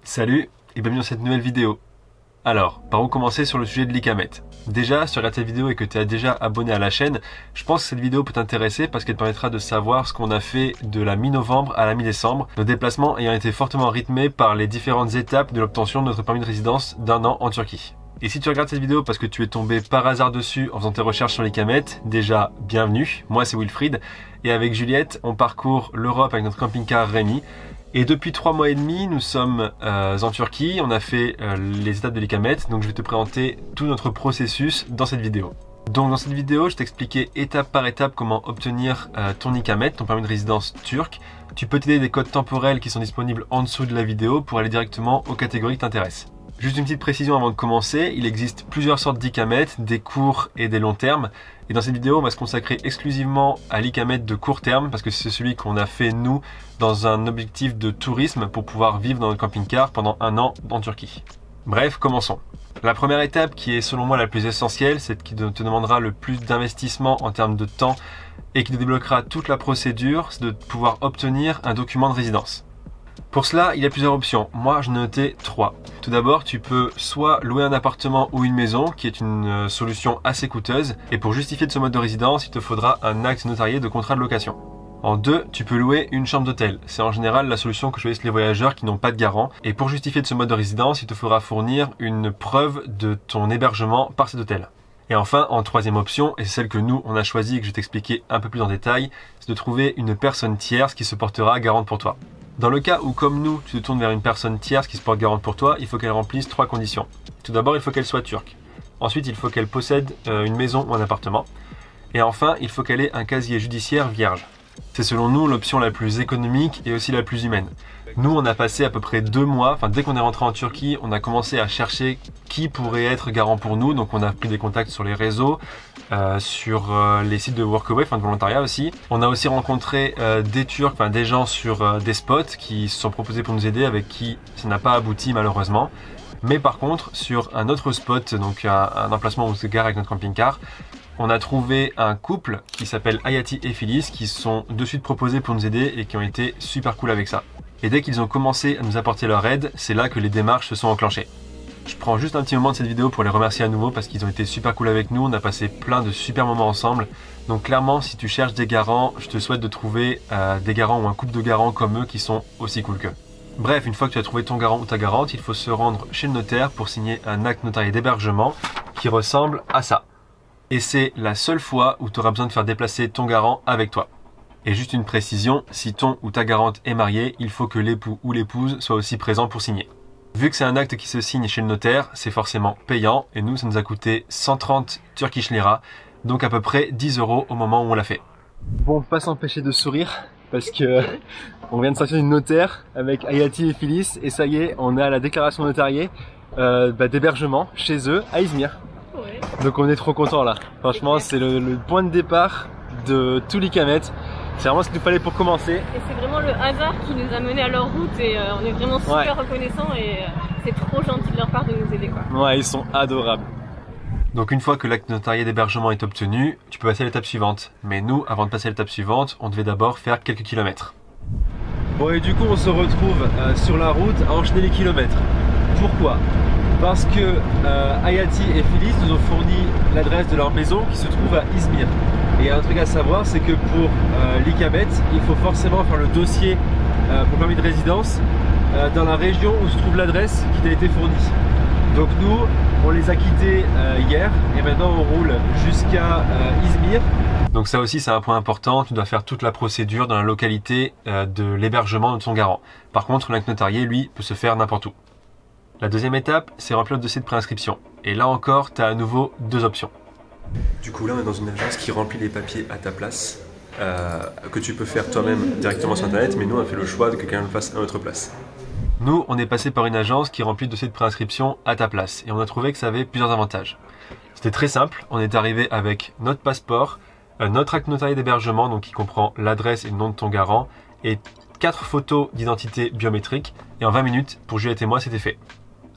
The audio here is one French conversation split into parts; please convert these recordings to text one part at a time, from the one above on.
Salut et bienvenue dans cette nouvelle vidéo. Alors, par où commencer sur le sujet de l'ICAMET? Déjà, si tu regardes cette vidéo et que tu es déjà abonné à la chaîne, je pense que cette vidéo peut t'intéresser parce qu'elle te permettra de savoir ce qu'on a fait de la mi-novembre à la mi-décembre, nos déplacements ayant été fortement rythmés par les différentes étapes de l'obtention de notre permis de résidence d'1 an en Turquie. Et si tu regardes cette vidéo parce que tu es tombé par hasard dessus en faisant tes recherches sur l'ICAMET, déjà bienvenue, moi c'est Wilfried, et avec Juliette, on parcourt l'Europe avec notre camping-car Rémi. Et depuis 3 mois et demi, nous sommes en Turquie, on a fait les étapes de l'ICAMET, donc je vais te présenter tout notre processus dans cette vidéo. Donc dans cette vidéo, je t'expliquais étape par étape comment obtenir ton ICAMET, ton permis de résidence turc. Tu peux t'aider des codes temporels qui sont disponibles en dessous de la vidéo pour aller directement aux catégories qui t'intéressent. Juste une petite précision avant de commencer, il existe plusieurs sortes d'ICAMET, des courts et des longs termes. Et dans cette vidéo, on va se consacrer exclusivement à l'ICAMET de court terme parce que c'est celui qu'on a fait nous dans un objectif de tourisme pour pouvoir vivre dans notre camping-car pendant 1 an en Turquie. Bref, commençons. La première étape qui est selon moi la plus essentielle, c'est qui te demandera le plus d'investissement en termes de temps et qui te débloquera toute la procédure, c'est de pouvoir obtenir un document de résidence. Pour cela, il y a plusieurs options. Moi, je notais 3. Tout d'abord, tu peux soit louer un appartement ou une maison, qui est une solution assez coûteuse. Et pour justifier de ce mode de résidence, il te faudra un acte notarié de contrat de location. En 2, tu peux louer une chambre d'hôtel. C'est en général la solution que choisissent les voyageurs qui n'ont pas de garant. Et pour justifier de ce mode de résidence, il te faudra fournir une preuve de ton hébergement par cet hôtel. Et enfin, en 3e option, et c'est celle que nous, on a choisie et que je vais t'expliquer un peu plus en détail, c'est de trouver une personne tierce qui se portera garante pour toi. Dans le cas où, comme nous, tu te tournes vers une personne tierce qui se porte garante pour toi, il faut qu'elle remplisse 3 conditions. Tout d'abord, il faut qu'elle soit turque. Ensuite, il faut qu'elle possède une maison ou un appartement. Et enfin, il faut qu'elle ait un casier judiciaire vierge. C'est selon nous l'option la plus économique et aussi la plus humaine. Nous, on a passé à peu près 2 mois, dès qu'on est rentré en Turquie, on a commencé à chercher qui pourrait être garant pour nous. Donc on a pris des contacts sur les réseaux, sur les sites de workaway, de volontariat aussi. On a aussi rencontré des Turcs, des gens sur des spots qui se sont proposés pour nous aider, avec qui ça n'a pas abouti malheureusement. Mais par contre, sur un autre spot, donc un emplacement où on se gare avec notre camping-car, on a trouvé un couple qui s'appelle Hayati et Phyllis qui se sont de suite proposés pour nous aider et qui ont été super cool avec ça. Et dès qu'ils ont commencé à nous apporter leur aide, c'est là que les démarches se sont enclenchées. Je prends juste un petit moment de cette vidéo pour les remercier à nouveau parce qu'ils ont été super cool avec nous, on a passé plein de super moments ensemble. Donc clairement, si tu cherches des garants, je te souhaite de trouver des garants ou un couple de garants comme eux qui sont aussi cool qu'eux. Bref, une fois que tu as trouvé ton garant ou ta garante, il faut se rendre chez le notaire pour signer un acte notarié d'hébergement qui ressemble à ça. Et c'est la seule fois où tu auras besoin de faire déplacer ton garant avec toi. Et juste une précision, si ton ou ta garante est marié, il faut que l'époux ou l'épouse soit aussi présent pour signer. Vu que c'est un acte qui se signe chez le notaire, c'est forcément payant et nous ça nous a coûté 130 Turkish Lira, donc à peu près 10 € au moment où on l'a fait. Bon, pas s'empêcher de sourire parce que on vient de sortir du notaire avec Hayati et Phyllis et ça y est, on est à la déclaration notariée d'hébergement chez eux à Izmir. Ouais. Donc on est trop content là. Franchement, c'est le point de départ de tout l'ICAMET. C'est vraiment ce qu'il nous fallait pour commencer. Et c'est vraiment le hasard qui nous a menés à leur route et on est vraiment super reconnaissants et c'est trop gentil de leur part de nous aider quoi. Ouais, ils sont adorables. Donc une fois que l'acte notarié d'hébergement est obtenu, tu peux passer à l'étape suivante. Mais nous, avant de passer à l'étape suivante, on devait d'abord faire quelques kilomètres. Bon et du coup on se retrouve sur la route à enchaîner les kilomètres. Pourquoi ? Parce que Hayati et Phyllis nous ont fourni l'adresse de leur maison qui se trouve à Izmir. Et un truc à savoir, c'est que pour l'ICAMET, il faut forcément faire le dossier pour permis de résidence dans la région où se trouve l'adresse qui t'a été fournie. Donc nous, on les a quittés hier et maintenant on roule jusqu'à Izmir. Donc ça aussi c'est un point important, tu dois faire toute la procédure dans la localité de l'hébergement de ton garant. Par contre, l'acte notarié, lui, peut se faire n'importe où. La deuxième étape, c'est remplir le dossier de préinscription. Et là encore, tu as à nouveau 2 options. Du coup là on est dans une agence qui remplit les papiers à ta place, que tu peux faire toi-même directement sur internet, mais nous on a fait le choix de que quelqu'un le fasse à notre place. Nous on est passé par une agence qui remplit le dossier de préinscription à ta place et on a trouvé que ça avait plusieurs avantages. C'était très simple, on est arrivé avec notre passeport, notre acte notarié d'hébergement donc qui comprend l'adresse et le nom de ton garant et 4 photos d'identité biométrique et en 20 minutes pour Juliette et moi c'était fait.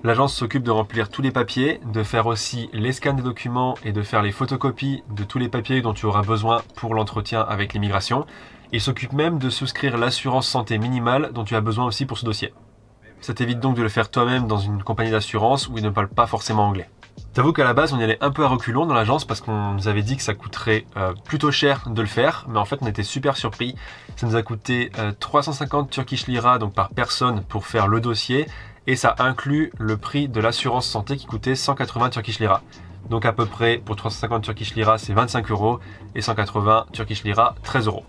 L'agence s'occupe de remplir tous les papiers, de faire aussi les scans des documents et de faire les photocopies de tous les papiers dont tu auras besoin pour l'entretien avec l'immigration. Il s'occupe même de souscrire l'assurance santé minimale dont tu as besoin aussi pour ce dossier. Ça t'évite donc de le faire toi-même dans une compagnie d'assurance où ils ne parlent pas forcément anglais. T'avoue qu'à la base on y allait un peu à reculons dans l'agence parce qu'on nous avait dit que ça coûterait plutôt cher de le faire, mais en fait on était super surpris. Ça nous a coûté 350 Turkish Lira donc par personne pour faire le dossier, et ça inclut le prix de l'assurance santé qui coûtait 180 Turkish Lira. Donc à peu près pour 350 Turkish Lira c'est 25 € et 180 Turkish Lira 13 €.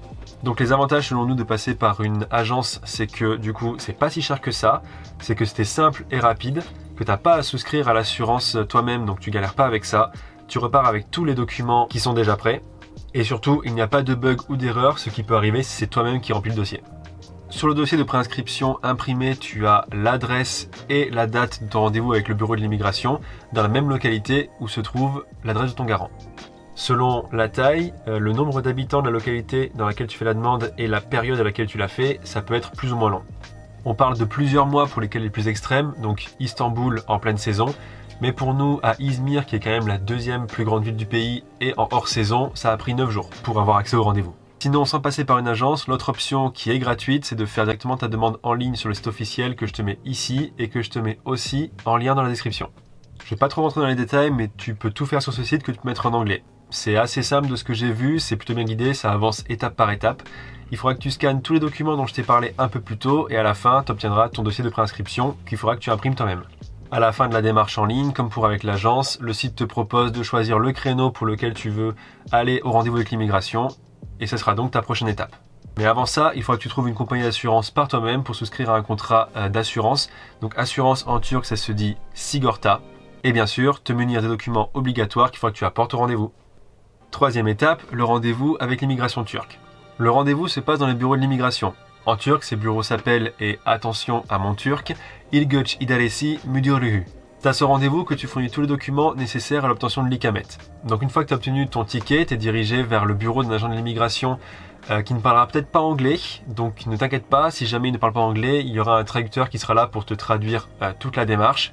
Donc les avantages selon nous de passer par une agence, c'est que du coup c'est pas si cher que ça, c'est que c'était simple et rapide, que t'as pas à souscrire à l'assurance toi-même, donc tu galères pas avec ça, tu repars avec tous les documents qui sont déjà prêts, et surtout il n'y a pas de bug ou d'erreur, ce qui peut arriver si c'est toi-même qui remplis le dossier. Sur le dossier de préinscription imprimé, tu as l'adresse et la date de ton rendez-vous avec le bureau de l'immigration dans la même localité où se trouve l'adresse de ton garant. Selon la taille, le nombre d'habitants de la localité dans laquelle tu fais la demande et la période à laquelle tu l'as fait, ça peut être plus ou moins long. On parle de plusieurs mois pour lesquels les plus extrêmes, donc Istanbul en pleine saison, mais pour nous à Izmir, qui est quand même la deuxième plus grande ville du pays et en hors saison, ça a pris 9 jours pour avoir accès au rendez-vous. Sinon, sans passer par une agence, l'autre option qui est gratuite, c'est de faire directement ta demande en ligne sur le site officiel que je te mets ici et que je te mets aussi en lien dans la description. Je vais pas trop rentrer dans les détails, mais tu peux tout faire sur ce site que tu peux mettre en anglais. C'est assez simple de ce que j'ai vu, c'est plutôt bien guidé, ça avance étape par étape. Il faudra que tu scannes tous les documents dont je t'ai parlé un peu plus tôt et à la fin, tu obtiendras ton dossier de préinscription qu'il faudra que tu imprimes toi-même. À la fin de la démarche en ligne, comme pour avec l'agence, le site te propose de choisir le créneau pour lequel tu veux aller au rendez-vous avec l'immigration et ce sera donc ta prochaine étape. Mais avant ça, il faudra que tu trouves une compagnie d'assurance par toi-même pour souscrire à un contrat d'assurance. Donc assurance en turc, ça se dit sigorta. Et bien sûr, te munir des documents obligatoires qu'il faudra que tu apportes au rendez-vous. Troisième étape, le rendez-vous avec l'immigration turque. Le rendez-vous se passe dans les bureaux de l'immigration. En turc, ces bureaux s'appellent, et attention à mon turc, İlgöç İdaresi Müdürlüğü. C'est à ce rendez-vous que tu fournis tous les documents nécessaires à l'obtention de l'Ikamet. Donc une fois que tu as obtenu ton ticket, tu es dirigé vers le bureau d'un agent de l'immigration qui ne parlera peut-être pas anglais. Donc ne t'inquiète pas, si jamais il ne parle pas anglais, il y aura un traducteur qui sera là pour te traduire toute la démarche.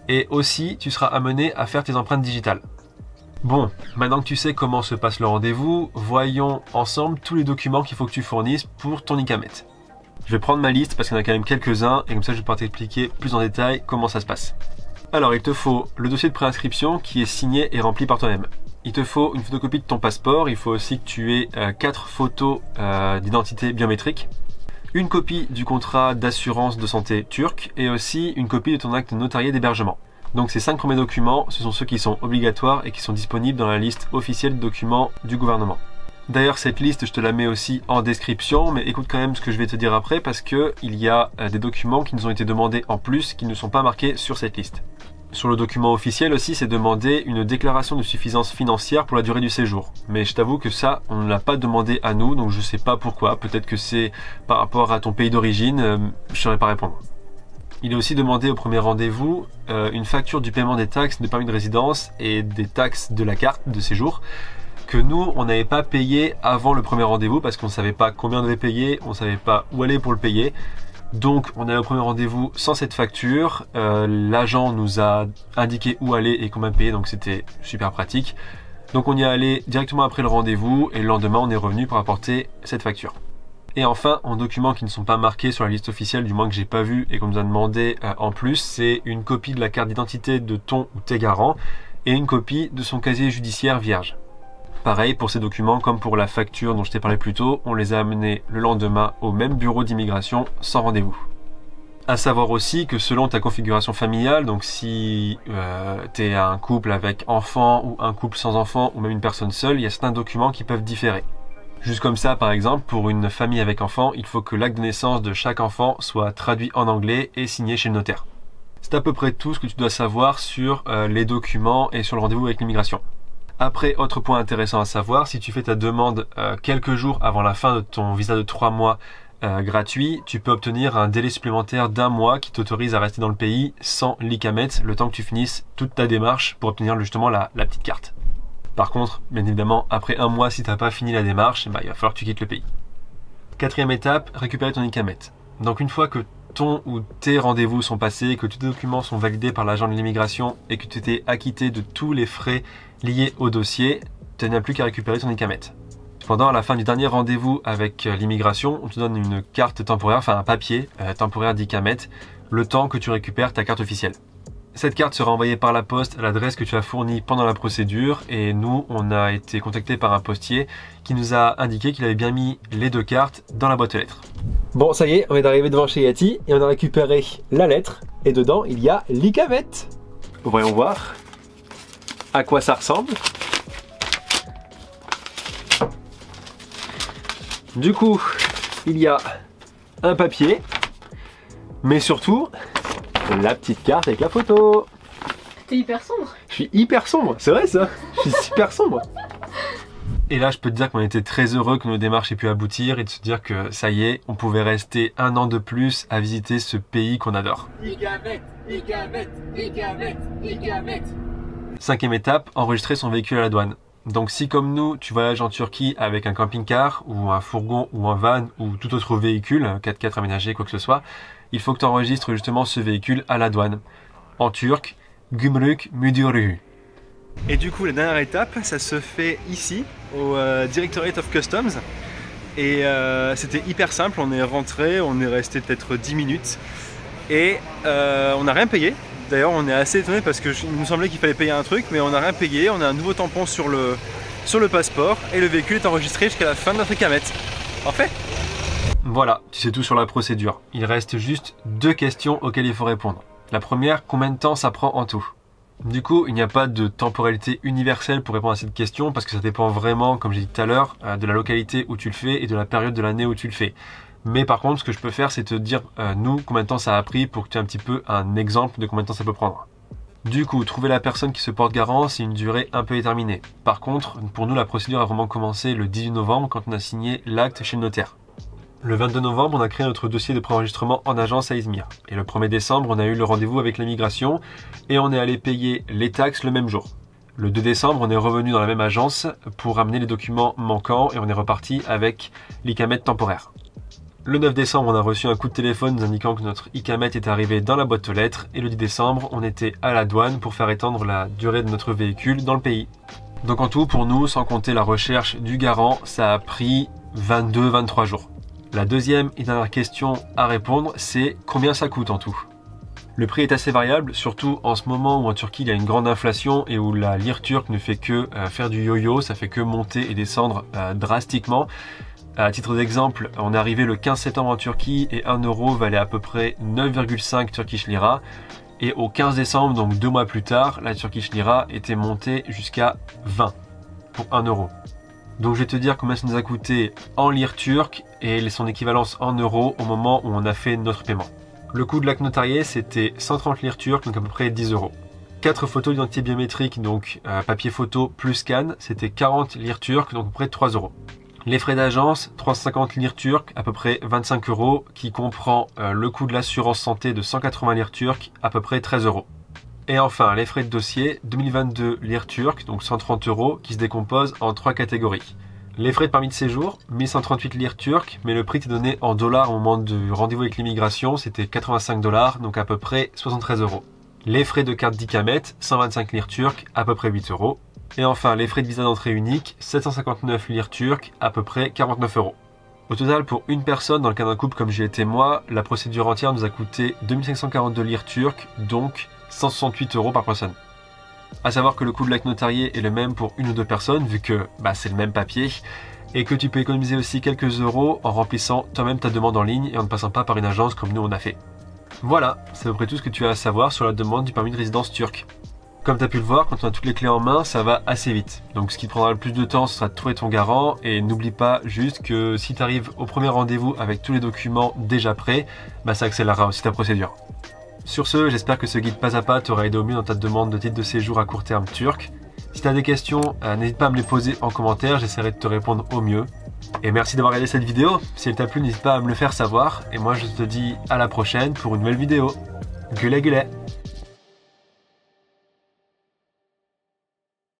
Et aussi, tu seras amené à faire tes empreintes digitales. Bon, maintenant que tu sais comment se passe le rendez-vous, voyons ensemble tous les documents qu'il faut que tu fournisses pour ton Ikamet. Je vais prendre ma liste parce qu'il y en a quand même quelques-uns et comme ça je vais pouvoir t'expliquer plus en détail comment ça se passe. Alors il te faut le dossier de préinscription qui est signé et rempli par toi-même. Il te faut une photocopie de ton passeport, il faut aussi que tu aies 4 photos d'identité biométrique, une copie du contrat d'assurance de santé turc et aussi une copie de ton acte notarié d'hébergement. Donc ces 5 premiers documents, ce sont ceux qui sont obligatoires et qui sont disponibles dans la liste officielle de documents du gouvernement. D'ailleurs cette liste je te la mets aussi en description, mais écoute quand même ce que je vais te dire après parce que il y a des documents qui nous ont été demandés en plus qui ne sont pas marqués sur cette liste. Sur le document officiel aussi c'est demandé une déclaration de suffisance financière pour la durée du séjour. Mais je t'avoue que ça on ne l'a pas demandé à nous, donc je sais pas pourquoi, peut-être que c'est par rapport à ton pays d'origine, je saurais pas répondre. Il est aussi demandé au premier rendez-vous une facture du paiement des taxes de permis de résidence et des taxes de la carte de séjour que nous, on n'avait pas payé avant le premier rendez-vous parce qu'on ne savait pas combien on devait payer, on ne savait pas où aller pour le payer. Donc on est au premier rendez-vous sans cette facture, l'agent nous a indiqué où aller et combien payer, donc c'était super pratique. Donc on y est allé directement après le rendez-vous et le lendemain on est revenu pour apporter cette facture. Et enfin, en documents qui ne sont pas marqués sur la liste officielle, du moins que j'ai pas vu et qu'on nous a demandé en plus, c'est une copie de la carte d'identité de ton ou tes garants et une copie de son casier judiciaire vierge. Pareil pour ces documents, comme pour la facture dont je t'ai parlé plus tôt, on les a amenés le lendemain au même bureau d'immigration sans rendez-vous. À savoir aussi que selon ta configuration familiale, donc si tu es un couple avec enfant ou un couple sans enfant ou même une personne seule, il y a certains documents qui peuvent différer. Juste comme ça, par exemple, pour une famille avec enfant, il faut que l'acte de naissance de chaque enfant soit traduit en anglais et signé chez le notaire. C'est à peu près tout ce que tu dois savoir sur les documents et sur le rendez-vous avec l'immigration. Après, autre point intéressant à savoir, si tu fais ta demande quelques jours avant la fin de ton visa de 3 mois gratuit, tu peux obtenir un délai supplémentaire d'1 mois qui t'autorise à rester dans le pays sans l'Ikamet, le temps que tu finisses toute ta démarche pour obtenir justement la petite carte. Par contre, bien évidemment, après 1 mois, si tu n'as pas fini la démarche, il va falloir que tu quittes le pays. Quatrième étape, récupérer ton Ikamet. Donc une fois que ton ou tes rendez-vous sont passés, que tous tes documents sont validés par l'agent de l'immigration et que tu t'es acquitté de tous les frais liés au dossier, tu n'as plus qu'à récupérer ton Ikamet. Cependant, à la fin du dernier rendez-vous avec l'immigration, on te donne une carte temporaire, enfin un papier temporaire d'Ikamet, le temps que tu récupères ta carte officielle. Cette carte sera envoyée par la poste à l'adresse que tu as fournie pendant la procédure et nous, on a été contacté par un postier qui nous a indiqué qu'il avait bien mis les 2 cartes dans la boîte aux lettres. Bon, ça y est, on est arrivé devant chez Yati et on a récupéré la lettre et dedans, il y a l'Icamet. Voyons voir à quoi ça ressemble. Du coup, il y a un papier, mais surtout la petite carte avec la photo. T'es hyper sombre. Je suis hyper sombre, c'est vrai ça. Je suis super sombre. Et là, je peux te dire qu'on était très heureux que nos démarches aient pu aboutir et de se dire que ça y est, on pouvait rester 1 an de plus à visiter ce pays qu'on adore. Icamet, Icamet, Icamet, Icamet. 5e étape, enregistrer son véhicule à la douane. Donc si comme nous, tu voyages en Turquie avec un camping-car ou un fourgon ou un van ou tout autre véhicule, 4x4 aménagé, quoi que ce soit, il faut que tu enregistres justement ce véhicule à la douane. En turc, Gümrük Müdürlüğü. Et du coup, la dernière étape, ça se fait ici, au Directorate of Customs. Et c'était hyper simple, on est rentré, on est resté peut-être 10 minutes et on n'a rien payé. D'ailleurs, on est assez étonné parce qu'il nous semblait qu'il fallait payer un truc, mais on n'a rien payé. On a un nouveau tampon sur le passeport et le véhicule est enregistré jusqu'à la fin de notre Icamet. Parfait. Voilà, tu sais tout sur la procédure. Il reste juste 2 questions auxquelles il faut répondre. La première, combien de temps ça prend en tout? Du coup, il n'y a pas de temporalité universelle pour répondre à cette question parce que ça dépend vraiment, comme j'ai dit tout à l'heure, de la localité où tu le fais et de la période de l'année où tu le fais. Mais par contre, ce que je peux faire, c'est te dire, nous, combien de temps ça a pris pour que tu aies un petit peu un exemple de combien de temps ça peut prendre. Du coup, trouver la personne qui se porte garant, c'est une durée un peu déterminée. Par contre, pour nous, la procédure a vraiment commencé le 18 novembre quand on a signé l'acte chez le notaire. Le 22 novembre, on a créé notre dossier de préenregistrement en agence à Izmir. Et le 1er décembre, on a eu le rendez-vous avec l'immigration et on est allé payer les taxes le même jour. Le 2 décembre, on est revenu dans la même agence pour ramener les documents manquants et on est reparti avec l'Icamet temporaire. Le 9 décembre, on a reçu un coup de téléphone nous indiquant que notre Icamet est arrivé dans la boîte aux lettres et le 10 décembre, on était à la douane pour faire étendre la durée de notre véhicule dans le pays. Donc en tout, pour nous, sans compter la recherche du garant, ça a pris 22-23 jours. La deuxième et dernière question à répondre, c'est combien ça coûte en tout? Le prix est assez variable, surtout en ce moment où en Turquie il y a une grande inflation et où la lire turque ne fait que faire du yo-yo, ça fait que monter et descendre drastiquement. À titre d'exemple, on est arrivé le 15 septembre en Turquie et 1 euro valait à peu près 9,5 Turkish lira. Et au 15 décembre, donc 2 mois plus tard, la Turkish lira était montée jusqu'à 20 pour 1 euro. Donc je vais te dire combien ça nous a coûté en lire turque et son équivalence en euros au moment où on a fait notre paiement. Le coût de l'acte notarié, c'était 130 lire turques, donc à peu près 10 euros. 4 photos d'identité biométrique, donc papier photo plus scan, c'était 40 lire turques, donc à peu près 3 euros. Les frais d'agence, 350 lire turques, à peu près 25 euros, qui comprend le coût de l'assurance santé de 180 lire turques, à peu près 13 euros. Et enfin, les frais de dossier, 2022 lire turques, donc 130 euros, qui se décomposent en 3 catégories. Les frais de permis de séjour, 1138 lire turques, mais le prix était donné en dollars au moment du rendez-vous avec l'immigration, c'était 85 $, donc à peu près 73 euros. Les frais de carte d'Icamet, 125 lire turques, à peu près 8 euros. Et enfin, les frais de visa d'entrée unique, 759 lire turques, à peu près 49 euros. Au total, pour une personne, dans le cas d'un couple comme j'ai été moi, la procédure entière nous a coûté 2542 lire turques, donc 168 euros par personne. A savoir que le coût de l'acte notarié est le même pour une ou deux personnes, vu que c'est le même papier, et que tu peux économiser aussi quelques euros en remplissant toi-même ta demande en ligne et en ne passant pas par une agence comme nous on a fait. Voilà, c'est à peu près tout ce que tu as à savoir sur la demande du permis de résidence turc. Comme tu as pu le voir, quand on a toutes les clés en main, ça va assez vite. Donc ce qui te prendra le plus de temps, ce sera de trouver ton garant. Et n'oublie pas juste que si tu arrives au premier rendez-vous avec tous les documents déjà prêts, ça accélérera aussi ta procédure. Sur ce, j'espère que ce guide pas à pas t'aura aidé au mieux dans ta demande de titre de séjour à court terme turc. Si tu as des questions, n'hésite pas à me les poser en commentaire, j'essaierai de te répondre au mieux. Et merci d'avoir regardé cette vidéo. Si elle t'a plu, n'hésite pas à me le faire savoir. Et moi je te dis à la prochaine pour une nouvelle vidéo. Güle güle.